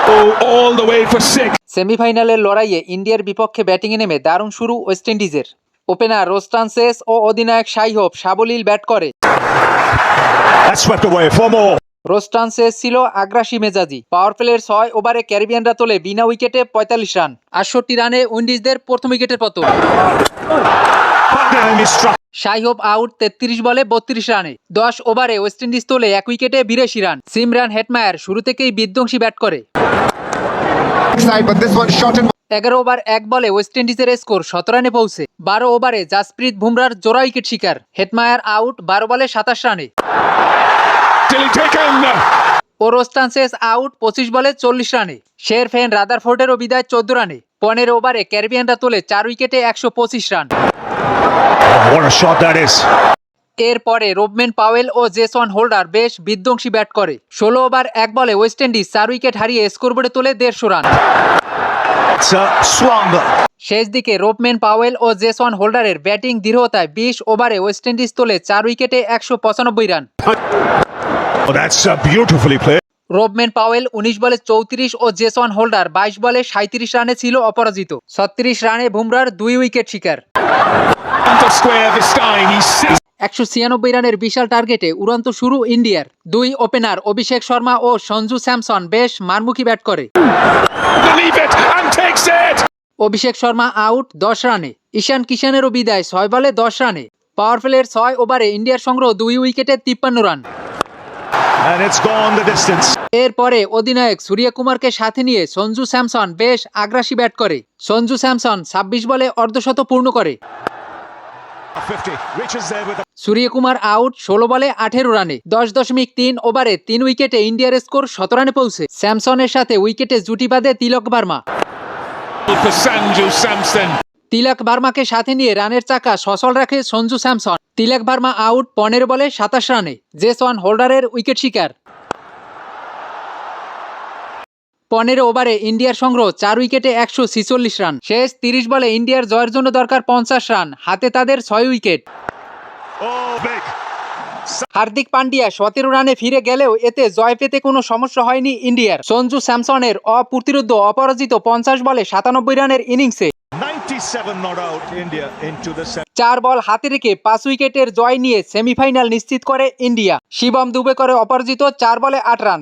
all the way for six. সেমিফাইনালের লড়াইয়ে ইন্ডিয়ার বিপক্ষে ব্যাটিংয়ে নেমে দারুণ শুরু ওয়েস্ট ইন্ডিজের। ওপেনার রোস্টানসেস ও অধিনায়ক শাই হোপ সাবলীল ব্যাট করে। That's swept away for more. রোস্টানসেস ছিল আগ্রাসী মেজাজি। পাওয়ার প্লের 6 ওভারে ক্যারিবিয়ানরা তোলে বিনা উইকেটে 45 রান। 68 রানে উইন্ডিজদের প্রথম উইকেটের পতন। শাই হোপ আউট 33 বলে 32 রানে। 10 ওভারে ওয়েস্ট ইন্ডিজ তোলে 1 উইকেটে 82 রান। সিমরান হেটমায়ার শুরু থেকেই বিধ্বংসী ব্যাট করে। 11 ওভার 1 বলে ওয়েস্ট ইন্ডিজের স্কোর 17 রানে পৌঁছে। 12 ওভারে জাসপ্রীত বুমরার জোড়া উইকেট শিকার। হেটমায়ার আউট 12 বলে 27 রানে। ও রোস্টানসেস আউট 25 বলে 40 রানে। শেরফেন রাদারফোর্ডেরও বিদায় 14 রানে। 15 ওভারে ক্যারিবিয়ানরা তোলে 4 উইকেটে 125 run. What a shot that is. এরপরে রোবম্যান পাওয়েল ও জেসন হোল্ডার বেশ বিধ্বংসী ব্যাট করে। 16 ওভার 1 বলে ওয়েস্ট ইন্ডিজ 4 উইকেট হারিয়ে স্কোরবোর্ডে তোলে 150 রান। শেষ দিকে রোবম্যান পাওয়েল ও জেসন হোল্ডারের ব্যাটিং দৃঢ়তায় 20 ওভারে ওয়েস্ট ইন্ডিজ তোলে 4 উইকেটে 195 run. Oh, that's beautifully played. Rovman Powell 19 বলে 34 ও জেসন হোল্ডার 22 বলে 37 রানে ছিল অপরাজিত। 36 রানে বুমরার 2 উইকেট শিকার। 196 রানের বিশাল টার্গেটে উড়ন্ত শুরু ইন্ডিয়ার। 2 ওপেনার অভিষেক শর্মা ও সঞ্জু স্যামসন বেশ মারমুখী ব্যাট করে। অভিষেক শর্মা আউট 10 রানে। ঈশান কিষানেরও বিদায় 6 বলে 10 রানে। পাওয়ার প্লের 6 ওভারে ইন্ডিয়ার সংগ্রহ 2 উইকেটে 53 run. And it's gone the distance. এরপরে অধিনায়ক সূর্যকুমারকে সাথে নিয়ে সঞ্জু স্যামসন বেশ আগ্রাসী ব্যাট করে। সঞ্জু স্যামসন 26 বলে অর্ধশত পূর্ণ করে। সূর্যকুমার আউট 16 বলে 18 রানে। 10.3 ওভারে 3 উইকেটে ইন্ডিয়ার স্কোর 17 রানে পৌঁছে। স্যামসনের সাথে উইকেটে জুটি বাঁধে তিলক ভার্মা। তিলক ভার্মাকে সাথে নিয়ে রানের চাকা সচল রাখে সঞ্জু স্যামসন। তিলক ভার্মা আউট 15 বলে 27 রানে। জেসন হোল্ডারের উইকেট শিকার। 15 ওভারে ইন্ডিয়ার সংগ্রহ 4 উইকেটে 146 রান। শেষ 30 বলে ইন্ডিয়ার জয়ের জন্য দরকার 50 রান। হাতে তাদের 6 উইকেট। হার্দিক পান্ডিয়া 17 রানে ফিরে গেলেও এতে জয় পেতে কোনো সমস্যা হয়নি ইন্ডিয়ার। সঞ্জু স্যামসনের অপ্রতিরোধ্য অপরাজিত 50 বলে 97 রানের ইনিংসে 4 বল হাতে রেখে 5 উইকেটের জয় নিয়ে সেমিফাইনাল নিশ্চিত করে ইন্ডিয়া। শিবম দুবে করে অপরাজিত 4 বলে 8 রান।